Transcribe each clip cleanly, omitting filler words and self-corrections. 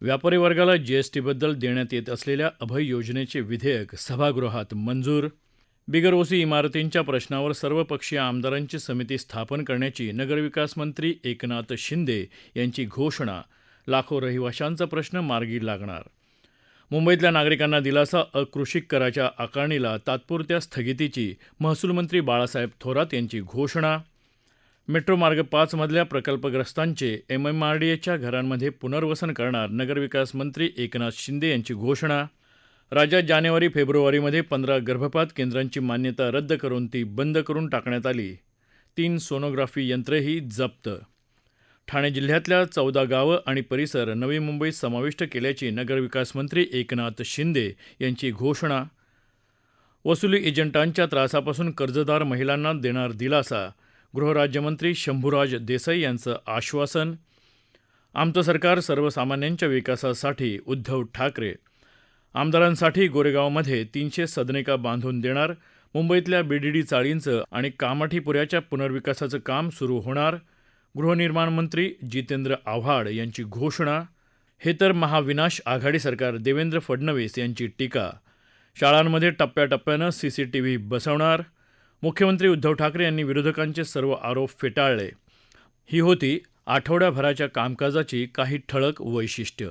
व्यापारी वर्गाला जीएसटीबद्दल देण्यात येत असलेल्या अभय योजनेचे विधेयक सभागृहात मंजूर. बिगर ओसी इमारतींच्या प्रश्नावर सर्वपक्षीय आमदारांची समिती स्थापन करण्याची नगरविकास मंत्री एकनाथ शिंदे यांची घोषणा. लाखो रहिवाशांचा प्रश्न मार्गी लागणार. मुंबईतल्या नागरिकांना दिलासा. अकृषिक कराच्या आकारणीला तात्पुरत्या स्थगितीची महसूलमंत्री बाळासाहेब थोरात यांची घोषणा. मेट्रो मार्ग 5 मधल्या प्रकल्पग्रस्तांचे एमएमआरडीएच्या घरांमध्ये पुनर्वसन करणार. नगरविकास मंत्री एकनाथ शिंदे यांची घोषणा. राज्यात जानेवारी फेब्रुवारीमध्ये 15 गर्भपात केंद्रांची मान्यता रद्द करून ती बंद करून टाकण्यात आली. 3 सोनोग्राफी यंत्रही जप्त. ठाणे जिल्ह्यातल्या 14 गावं आणि परिसर नवी मुंबईत समाविष्ट केल्याची नगरविकास मंत्री एकनाथ शिंदे यांची घोषणा. वसुली एजंटांच्या त्रासापासून कर्जदार महिलांना देणार दिलासा. गृहराज्यमंत्री शंभूराज देसाई यांचं आश्वासन. आमचं सरकार सर्वसामान्यांच्या विकासासाठी. उद्धव ठाकरे. आमदारांसाठी गोरेगावमध्ये 300 सदनिका बांधून देणार. मुंबईतल्या बीडीडी चाळींचं आणि कामाठीपुऱ्याच्या पुनर्विकासाचं काम सुरू होणार. गृहनिर्माण मंत्री जितेंद्र आव्हाड यांची घोषणा. हे तर महाविनाश आघाडी सरकार. देवेंद्र फडणवीस यांची टीका. शाळांमध्ये टप्प्याटप्प्यानं सीसीटीव्ही बसवणार. मुख्यमंत्री उद्धव ठाकरे यांनी विरोधकांचे सर्व आरोप फेटाळले. ही होती आठवड्याभराच्या कामकाजाची काही ठळक वैशिष्ट्य.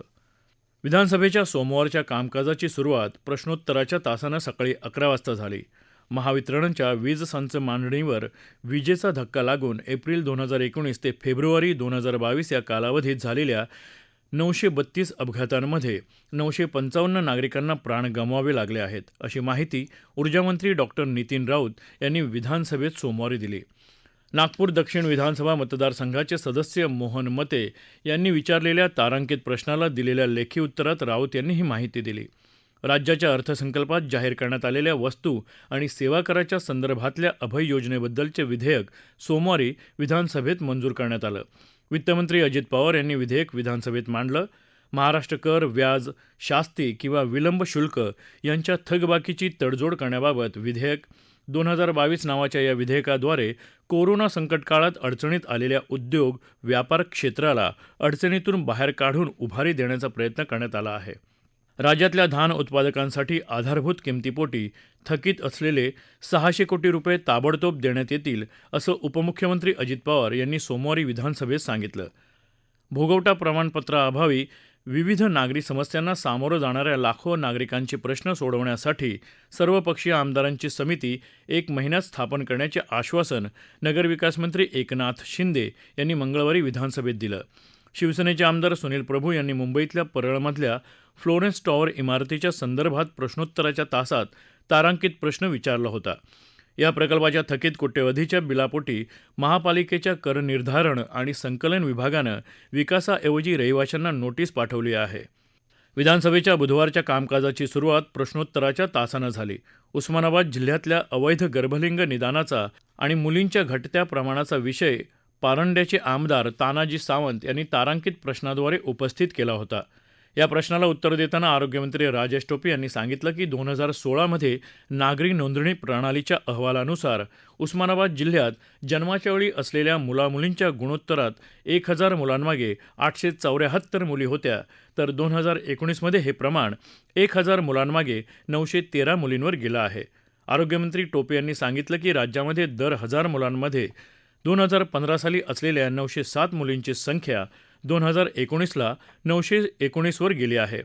विधानसभेच्या सोमवारच्या कामकाजाची सुरुवात प्रश्नोत्तराच्या तासानं सकाळी 11 वाजता झाली. महावितरणच्या वीज संच मांडणीवर विजेचा धक्का लागून एप्रिल 2019 ते फेब्रुवारी 2022 या कालावधीत झालेल्या 932 अपघातांमध्ये 955 नागरिकांना प्राण गमवावे लागले आहेत, अशी माहिती ऊर्जामंत्री डॉक्टर नितीन राऊत यांनी विधानसभेत सोमवारी दिली. नागपूर दक्षिण विधानसभा मतदारसंघाचे सदस्य मोहन मते यांनी विचारलेल्या तारांकित प्रश्नाला दिलेल्या लेखी उत्तरात राऊत यांनी ही माहिती दिली. राज्याच्या अर्थसंकल्पात जाहीर करण्यात आलेल्या वस्तू आणि सेवा कराच्या संदर्भातल्या अभय योजनेबद्दलचे विधेयक सोमवारी विधानसभेत मंजूर करण्यात आलं. वित्तमंत्री अजित पवार यांनी विधेयक विधानसभेत मांडलं. महाराष्ट्र कर, व्याज, शास्ती किंवा विलंब शुल्क यांच्या थकबाकीची तडजोड करण्याबाबत विधेयक 2022 नावाच्या या विधेयकाद्वारे कोरोना संकटकाळात अडचणीत आलेल्या उद्योग व्यापार क्षेत्राला अडचणीतून बाहेर काढून उभारी देण्याचा प्रयत्न करण्यात आला आहे. राज्यातल्या धान उत्पादकांसाठी आधारभूत किमतीपोटी थकीत असलेले 600 कोटी रुपये ताबडतोब देण्यात येतील, असं उपमुख्यमंत्री अजित पवार यांनी सोमवारी विधानसभेत सांगितलं. भोगवटा प्रमाणपत्राअभावी विविध नागरी समस्यांना सामोरं जाणाऱ्या लाखो नागरिकांचे प्रश्न सोडवण्यासाठी सर्वपक्षीय आमदारांची समिती 1 महिन्यात स्थापन करण्याचे आश्वासन नगरविकास मंत्री एकनाथ शिंदे यांनी मंगळवारी विधानसभेत दिलं. शिवसेनेचे आमदार सुनील प्रभू यांनी मुंबईतल्या परळमधल्या फ्लोरेन्स टॉवर इमारतीच्या संदर्भात प्रश्नोत्तराच्या तासात तारांकित प्रश्न विचारला होता. या प्रकल्पाच्या थकीत कोट्यवधीच्या बिलापोटी महापालिकेच्या कर निर्धारण आणि संकलन विभागानं विकासाऐवजी रहिवाशांना नोटीस पाठवली आहे. विधानसभेच्या बुधवारच्या कामकाजाची सुरुवात प्रश्नोत्तराच्या तासानं झाली. उस्मानाबाद जिल्ह्यातल्या अवैध गर्भलिंग निदानाचा आणि मुलींच्या घटत्या प्रमाणाचा विषय पारंड्याचे आमदार तानाजी सावंत यांनी तारांकित प्रश्नाद्वारे उपस्थित केला होता. या प्रश्नाला उत्तर देताना आरोग्यमंत्री राजेश टोपे यांनी सांगितलं की 2016 मध्ये नागरी नोंदणी प्रणालीच्या अहवालानुसार उस्मानाबाद जिल्ह्यात जन्माच्या वेळी असलेल्या मुलामुलींच्या गुणोत्तरात 1000 मुलांमागे 874 मुली होत्या, तर 2019 मध्ये हे प्रमाण 1000 मुलांमागे 913 मुलींवर गेलं आहे. आरोग्यमंत्री टोपे यांनी सांगितलं की राज्यामध्ये दर 1000 मुलांमध्ये 2015 साली असलेल्या 907 मुलींची संख्या 2019ला 919 वर गेली आहे.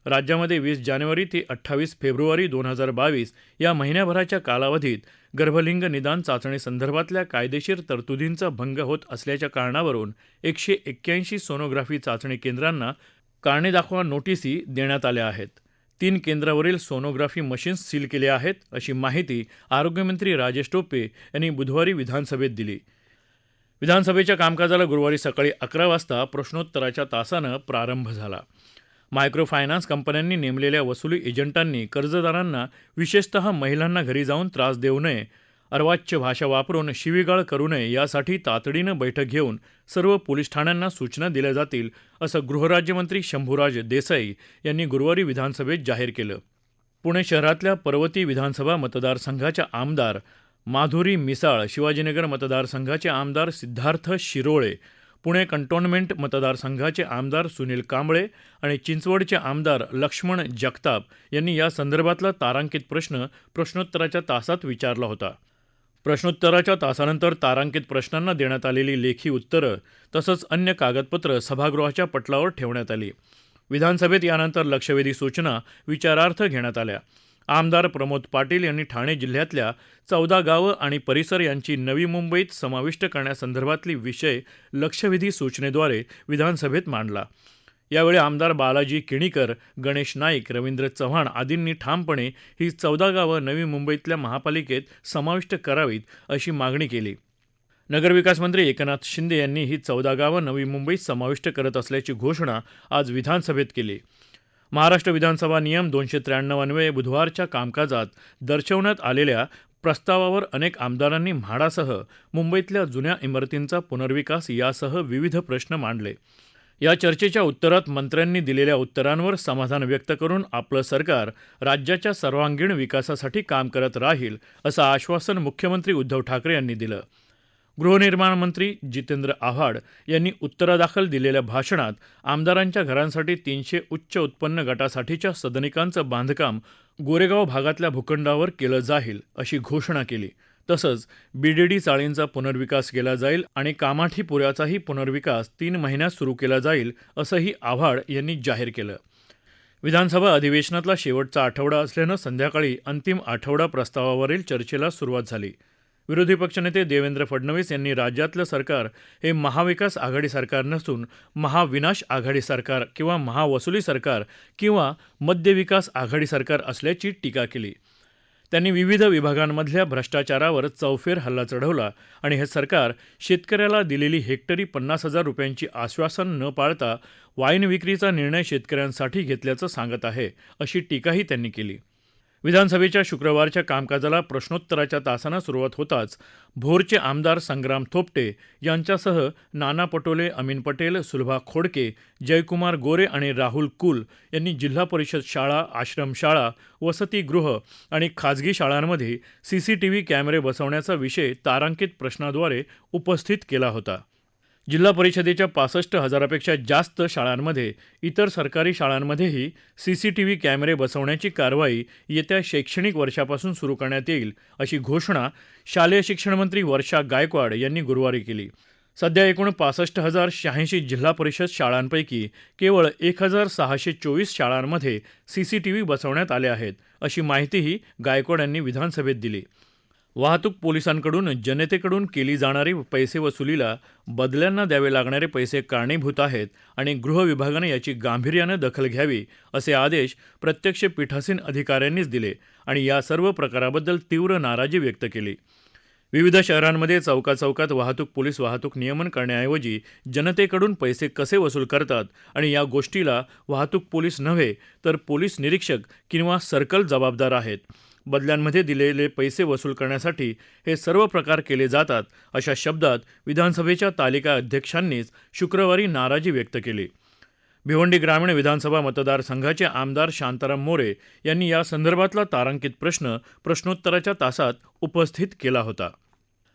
राज्यामध्ये 20 जानेवारी ते 28 फेब्रुवारी 2022 या महिन्याभराच्या कालावधीत गर्भलिंग निदान चाचणी संदर्भातल्या कायदेशीर तरतुदींचा भंग होत असल्याच्या कारणावरून 181 सोनोग्राफी चाचणी केंद्रांना कारणे दाखवा नोटीसी देण्यात आल्या आहेत. 3 केंद्रावरील सोनोग्राफी मशीन्स सील केले आहेत, अशी माहिती आरोग्यमंत्री राजेश टोपे यांनी बुधवारी विधानसभेत दिली. विधानसभेच्या कामकाजाला गुरुवारी सकाळी 11 वाजता प्रश्नोत्तराच्या तासानं प्रारंभ झाला. मायक्रो फायनान्स कंपन्यांनी नेमलेल्या वसुली एजंटांनी कर्जदारांना, विशेषतः महिलांना घरी जाऊन त्रास देऊ नये, अर्वाच्य भाषा वापरून शिवीगाळ करू नये यासाठी तातडीनं बैठक घेऊन सर्व पोलीस ठाण्यांना सूचना दिल्या जातील, असं गृहराज्यमंत्री शंभूराज देसाई यांनी गुरुवारी विधानसभेत जाहीर केलं. पुणे शहरातल्या पर्वती विधानसभा मतदारसंघाच्या आमदार माधुरी मिसाळ, शिवाजीनगर मतदारसंघाचे आमदार सिद्धार्थ शिरोळे, पुणे कंटोन्मेंट मतदारसंघाचे आमदार सुनील कांबळे आणि चिंचवडचे आमदार लक्ष्मण जगताप यांनी या संदर्भातला तारांकित प्रश्न प्रश्नोत्तराच्या तासात विचारला होता. प्रश्नोत्तराच्या तासानंतर तारांकित प्रश्नांना देण्यात आलेली लेखी उत्तरं तसंच अन्य कागदपत्रं सभागृहाच्या पटलावर ठेवण्यात आली. विधानसभेत यानंतर लक्षवेधी सूचना विचारार्थ घेण्यात आल्या. आमदार प्रमोद पाटील यांनी ठाणे जिल्ह्यातल्या 14 गावं आणि परिसर यांची नवी मुंबईत समाविष्ट करण्यासंदर्भातली विषय लक्षवेधी सूचनेद्वारे विधानसभेत मांडला. यावेळी आमदार बालाजी किणीकर, गणेश नाईक, रवींद्र चव्हाण आदींनी ठामपणे ही 14 गावं नवी मुंबईतल्या महापालिकेत समाविष्ट करावीत अशी मागणी केली. नगरविकास मंत्री एकनाथ शिंदे यांनी ही 14 गावं नवी मुंबईत समाविष्ट करत असल्याची घोषणा आज विधानसभेत केली. महाराष्ट्र विधानसभा नियम 293 अन्वये बुधवारच्या कामकाजात दर्शवण्यात आलेल्या प्रस्तावावर अनेक आमदारांनी म्हाडासह मुंबईतल्या जुन्या इमारतींचा पुनर्विकास यासह विविध प्रश्न मांडले. या चर्चेच्या उत्तरात मंत्र्यांनी दिलेल्या उत्तरांवर समाधान व्यक्त करून आपलं सरकार राज्याच्या सर्वांगीण विकासासाठी काम करत राहील असं आश्वासन मुख्यमंत्री उद्धव ठाकरे यांनी दिलं. गृहनिर्माण मंत्री जितेंद्र आव्हाड यांनी उत्तरादाखल दिलेल्या भाषणात आमदारांच्या घरांसाठी 300 उच्च उत्पन्न गटासाठीच्या सदनिकांचं बांधकाम गोरेगाव भागातल्या भूखंडावर केलं जाईल अशी घोषणा केली. तसंच बीडीडी चाळींचा पुनर्विकास केला जाईल आणि कामाठीपुऱ्याचाही पुनर्विकास 3 महिन्यात सुरू केला जाईल असंही आव्हाड यांनी जाहीर केलं. विधानसभा अधिवेशनातला शेवटचा आठवडा असल्यानं संध्याकाळी अंतिम आठवडा प्रस्तावावरील चर्चेला सुरुवात झाली. विरोधी पक्षनेते देवेंद्र फडणवीस यांनी राज्यातलं सरकार हे महाविकास आघाडी सरकार नसून महाविनाश आघाडी सरकार किंवा महावसुली सरकार किंवा मध्यविकास आघाडी सरकार असल्याची टीका केली. त्यांनी विविध विभागांमधल्या भ्रष्टाचारावर चौफेर हल्ला चढवला आणि हे सरकार शेतकऱ्याला दिलेली हेक्टरी 50,000 रुपयांची आश्वासन न पाळता वाईन विक्रीचा निर्णय शेतकऱ्यांसाठी घेतल्याचं सांगत आहे अशी टीकाही त्यांनी केली. विधानसभेच्या शुक्रवारच्या कामकाजाला प्रश्नोत्तराच्या तासानं सुरुवात होताच भोरचे आमदार संग्राम थोपटे यांच्यासह नाना पटोले, अमीन पटेल, सुलभा खोडके, जयकुमार गोरे आणि राहुल कुल यांनी जिल्हा परिषद शाळा, आश्रमशाळा, वसतिगृह आणि खाजगी शाळांमध्ये CCTV कॅमेरे बसवण्याचा विषय तारांकित प्रश्नाद्वारे उपस्थित केला होता. जिल्हा परिषदेच्या 65,000पेक्षा जास्त शाळांमध्ये इतर सरकारी शाळांमध्येही CCTV कॅमेरे बसवण्याची कारवाई येत्या शैक्षणिक वर्षापासून सुरू करण्यात येईल अशी घोषणा शालेय शिक्षणमंत्री वर्षा गायकवाड यांनी गुरुवारी केली. सध्या एकूण 65,086 जिल्हा परिषद शाळांपैकी केवळ 1,624 शाळांमध्ये CCTV बसवण्यात आले आहेत अशी माहितीही गायकवाड यांनी विधानसभेत दिली. वाहतूक पोलिसांकडून जनतेकडून केली जाणारी पैसे वसुलीला बदल्यांना द्यावे लागणारे पैसे कारणीभूत आहेत आणि गृह विभागाने याची गांभीर्यानं दखल घ्यावी असे आदेश प्रत्यक्ष पीठासीन अधिकाऱ्यांनीच दिले आणि या सर्व प्रकाराबद्दल तीव्र नाराजी व्यक्त केली. विविध शहरांमध्ये चौकाचौकात वाहतूक पोलीस वाहतूक नियमन करण्याऐवजी जनतेकडून पैसे कसे वसूल करतात आणि या गोष्टीला वाहतूक पोलीस नव्हे तर पोलीस निरीक्षक किंवा सर्कल जबाबदार आहेत. बदल्यांमध्ये दिलेले पैसे वसूल करण्यासाठी हे सर्व प्रकार केले जातात अशा शब्दात विधानसभेच्या तालिका अध्यक्षांनीच शुक्रवारी नाराजी व्यक्त केली. भिवंडी ग्रामीण विधानसभा मतदारसंघाचे आमदार शांताराम मोरे यांनी या संदर्भातला तारांकित प्रश्न प्रश्नोत्तराच्या तासात उपस्थित केला होता.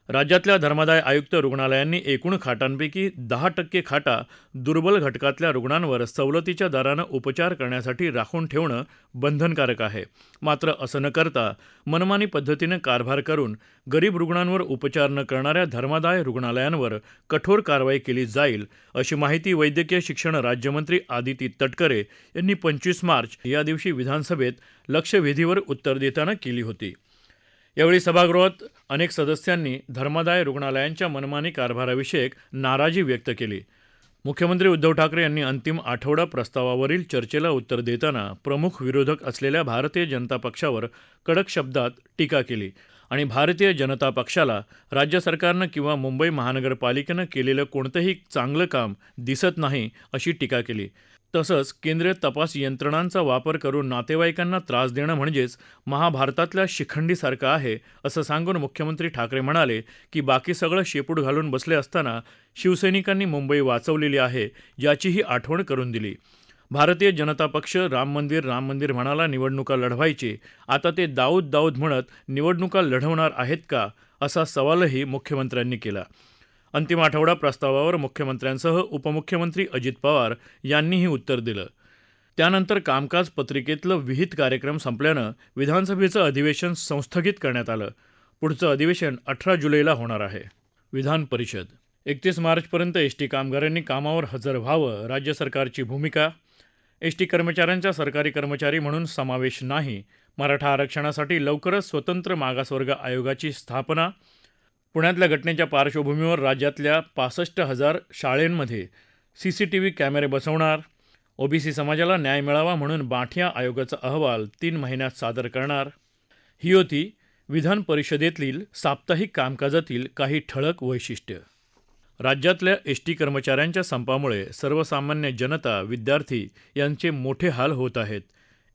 राज्यातल्या धर्मादाय आयुक्त रुग्णालयांनी एकूण खाटांपैकी 10% खाटा दुर्बल घटकातल्या रुग्णांवर सवलतीच्या दरानं उपचार करण्यासाठी राखून ठेवणं बंधनकारक आहे. मात्र असं न करता मनमानी पद्धतीनं कारभार करून गरीब रुग्णांवर उपचार न करणाऱ्या धर्मादाय रुग्णालयांवर कठोर कारवाई केली जाईल अशी माहिती वैद्यकीय शिक्षण राज्यमंत्री आदिती तटकरे यांनी 25 मार्च या दिवशी विधानसभेत लक्षवेधीवर उत्तर देताना केली होती. यावेळी सभागृहात अनेक सदस्यांनी धर्मादाय रुग्णालयांच्या मनमानी कारभाराविषयक नाराजी व्यक्त केली. मुख्यमंत्री उद्धव ठाकरे यांनी अंतिम आठवडा प्रस्तावावरील चर्चेला उत्तर देताना प्रमुख विरोधक असलेल्या भारतीय जनता पक्षावर कडक शब्दात टीका केली आणि भारतीय जनता पक्षाला राज्य सरकारनं किंवा मुंबई महानगरपालिकेनं केलेलं कोणतंही चांगलं काम दिसत नाही अशी टीका केली. तसंच केंद्रीय तपास यंत्रणांचा वापर करून नातेवाईकांना त्रास देणं म्हणजेच महाभारतातल्या शिखंडीसारखं आहे असं सांगून मुख्यमंत्री ठाकरे म्हणाले की बाकी सगळं शेपूट घालून बसले असताना शिवसैनिकांनी मुंबई वाचवलेली आहे याचीही आठवण करून दिली. भारतीय जनता पक्ष राम मंदिर म्हणाला निवडणुका लढवायची, आता ते दाऊद म्हणत निवडणुका लढवणार आहेत का असा सवालही मुख्यमंत्र्यांनी केला. अंतिम आठवडा प्रस्तावावर मुख्यमंत्र्यांसह उपमुख्यमंत्री अजित पवार यांनीही उत्तर दिलं. त्यानंतर कामकाज पत्रिकेतलं विहित कार्यक्रम संपल्यानं विधानसभेचं अधिवेशन संस्थगित करण्यात आलं. पुढचं अधिवेशन 18 जुलैला होणार आहे. विधान परिषद 31 मार्चपर्यंत एसटी कामगारांनी कामावर हजर व्हावं, राज्य सरकारची भूमिका. एसटी कर्मचाऱ्यांचा सरकारी कर्मचारी म्हणून समावेश नाही. मराठा आरक्षणासाठी लवकरच स्वतंत्र मागासवर्ग आयोगाची स्थापना. पुण्यातल्या घटनेच्या पार्श्वभूमीवर राज्यातल्या 65,000 शाळांमध्ये CCTV कॅमेरे बसवणार. ओबीसी समाजाला न्याय मिळावा म्हणून बाठिया आयोगाचा अहवाल 3 महिन्यात सादर करणार. ही होती विधान परिषदेतील साप्ताहिक कामकाजातील काही ठळक वैशिष्ट्य. राज्यातल्या एसटी कर्मचाऱ्यांच्या संपामुळे सर्वसामान्य जनता, विद्यार्थी यांचे मोठे हाल होत आहेत.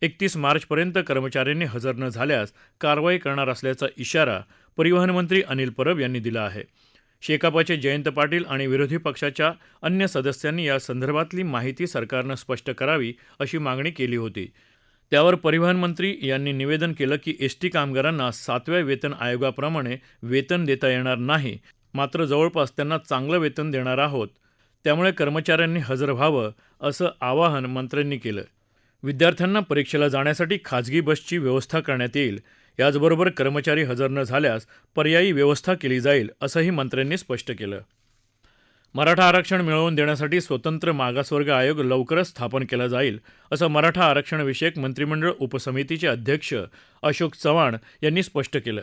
31 मार्चपर्यंत कर्मचाऱ्यांनी हजर न झाल्यास कारवाई करणार असल्याचा इशारा परिवहन मंत्री अनिल परब यांनी दिला आहे. शेकापचे जयंत पाटील आणि विरोधी पक्षाच्या अन्य सदस्यांनी या संदर्भातली माहिती सरकारनं स्पष्ट करावी अशी मागणी केली होती. त्यावर परिवहन मंत्री यांनी निवेदन केलं की एसटी कामगारांना 7व्या वेतन आयोगाप्रमाणे वेतन देता येणार नाही, मात्र जवळपास त्यांना चांगलं वेतन देणार आहोत. त्यामुळे कर्मचाऱ्यांनी हजर व्हावं असं आवाहन मंत्र्यांनी केलं. विद्यार्थ्यांना परीक्षेला जाण्यासाठी खाजगी बसची व्यवस्था करण्यात येईल. याचबरोबर कर्मचारी हजर न झाल्यास पर्यायी व्यवस्था केली जाईल असंही मंत्र्यांनी स्पष्ट केलं. मराठा आरक्षण मिळवून देण्यासाठी स्वतंत्र मागासवर्ग आयोग लवकरच स्थापन केला जाईल असं मराठा आरक्षणविषयक मंत्रिमंडळ उपसमितीचे अध्यक्ष अशोक चव्हाण यांनी स्पष्ट केलं.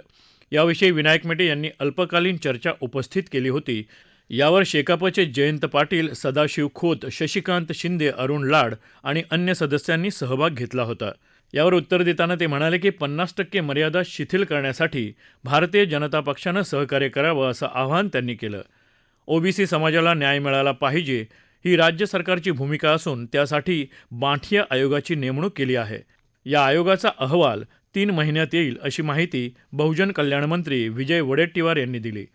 याविषयी विनायक मेटे यांनी अल्पकालीन चर्चा उपस्थित केली होती. यावर शेकापचे जयंत पाटील, सदाशिव खोत, शशिकांत शिंदे, अरुण लाड आणि अन्य सदस्यांनी सहभाग घेतला होता. यावर उत्तर देताना ते म्हणाले की 50% मर्यादा शिथिल करण्यासाठी भारतीय जनता पक्षानं सहकार्य करावं असं आवाहन त्यांनी केलं. ओबीसी समाजाला न्याय मिळाला पाहिजे ही राज्य सरकारची भूमिका असून त्यासाठी बाठिया आयोगाची नेमणूक केली आहे. या आयोगाचा अहवाल 3 महिन्यात येईल अशी माहिती बहुजन कल्याण मंत्री विजय वडेट्टीवार यांनी दिली.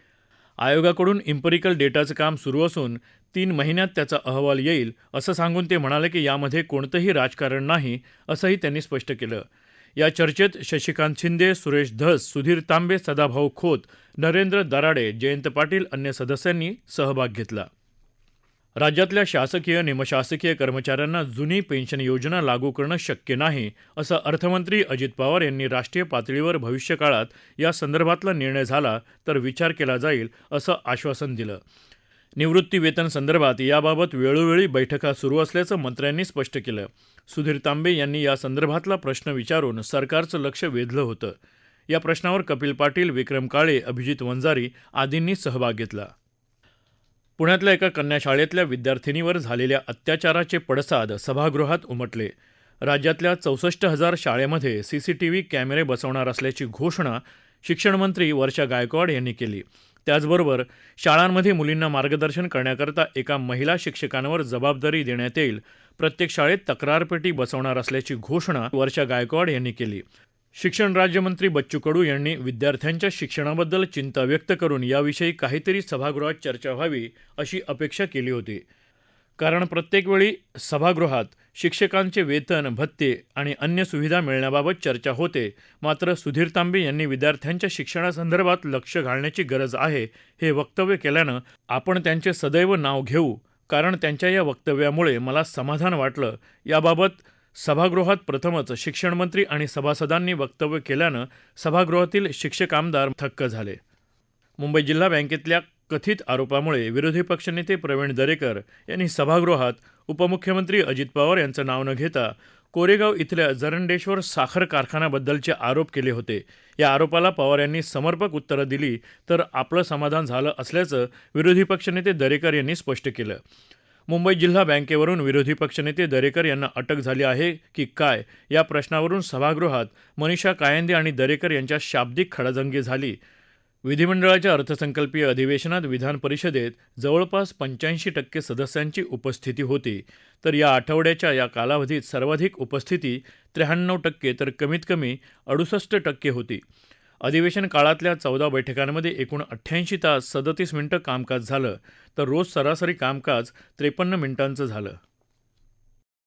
आयोगाकडून इम्पेरिकल डेटाचं काम सुरू असून 3 महिन्यात त्याचा अहवाल येईल असं सांगून ते म्हणाले की यामध्ये कोणतंही राजकारण नाही असंही त्यांनी स्पष्ट केलं. या चर्चेत शशिकांत शिंदे, सुरेश धस, सुधीर तांबे, सदाभाऊ खोत, नरेंद्र दराडे, जयंत पाटील अन्य सदस्यांनी सहभाग घेतला. राज्यातल्या शासकीय निमशासकीय कर्मचाऱ्यांना जुनी पेन्शन योजना लागू करणं शक्य नाही असं अर्थमंत्री अजित पवार यांनी राष्ट्रीय पातळीवर भविष्यकाळात या संदर्भातला निर्णय झाला तर विचार केला जाईल असं आश्वासन दिलं. निवृत्ती वेतन संदर्भात याबाबत वेळोवेळी बैठका सुरू असल्याचं मंत्र्यांनी स्पष्ट केलं. सुधीर तांबे यांनी या संदर्भातला प्रश्न विचारून सरकारचं लक्ष वेधलं होतं. या प्रश्नावर कपिल पाटील, विक्रम काळे, अभिजित वंजारी आदींनी सहभाग घेतला. पुण्यातल्या एका कन्याशाळेतल्या विद्यार्थिनीवर झालेल्या अत्याचाराचे पडसाद सभागृहात उमटले. राज्यातल्या 64,000 शाळेमध्ये CCTV कॅमेरे बसवणार असल्याची घोषणा शिक्षणमंत्री वर्षा गायकवाड यांनी केली. त्याचबरोबर शाळांमध्ये मुलींना मार्गदर्शन करण्याकरता एका महिला शिक्षकांवर जबाबदारी देण्यात येईल. प्रत्येक शाळेत तक्रारपेटी बसवणार असल्याची घोषणा वर्षा गायकवाड यांनी केली. शिक्षण राज्यमंत्री बच्चू कडू यांनी विद्यार्थ्यांच्या शिक्षणाबद्दल चिंता व्यक्त करून याविषयी काहीतरी सभागृहात चर्चा व्हावी अशी अपेक्षा केली होती. कारण प्रत्येक वेळी सभागृहात शिक्षकांचे वेतन, भत्ते आणि अन्य सुविधा मिळण्याबाबत चर्चा होते. मात्र सुधीर तांबे यांनी विद्यार्थ्यांच्या शिक्षणासंदर्भात लक्ष घालण्याची गरज आहे हे वक्तव्य केल्यानं आपण त्यांचे सदैव नाव घेऊ, कारण त्यांच्या या वक्तव्यामुळे मला समाधान वाटलं. याबाबत सभागृहात प्रथमच शिक्षणमंत्री आणि सभासदांनी वक्तव्य केल्यानं सभागृहातील शिक्षक आमदार थक्क झाले. मुंबई जिल्हा बँकेतल्या कथित आरोपामुळे विरोधी पक्षनेते प्रवीण दरेकर यांनी सभागृहात उपमुख्यमंत्री अजित पवार यांचं नाव न घेता कोरेगाव इथल्या जरंडेश्वर साखर कारखान्याबद्दलचे आरोप केले होते. या आरोपाला पवार यांनी समर्पक उत्तरं दिली तर आपलं समाधान झालं असल्याचं विरोधी पक्षनेते दरेकर यांनी स्पष्ट केलं. मुंबई जिल्हा बँकेवरून विरोधी पक्षनेते दरेकर यांना अटक झाली आहे की काय या प्रश्नावरून सभागृहात मनीषा कायंदे आणि दरेकर यांच्या शाब्दिक खडाजंगी झाली. विधिमंडळाच्या अर्थसंकल्पीय अधिवेशनात विधान परिषदेत जवळपास 85% सदस्यांची उपस्थिती होती, तर या आठवड्याच्या या कालावधीत सर्वाधिक उपस्थिती 93% तर कमीत कमी 68% होती. अधिवेशन काळातल्या 14 बैठकांमध्ये एकूण 88 तास 37 मिनिटं कामकाज झालं, तर रोज सरासरी कामकाज 53 मिनिटांचं झालं.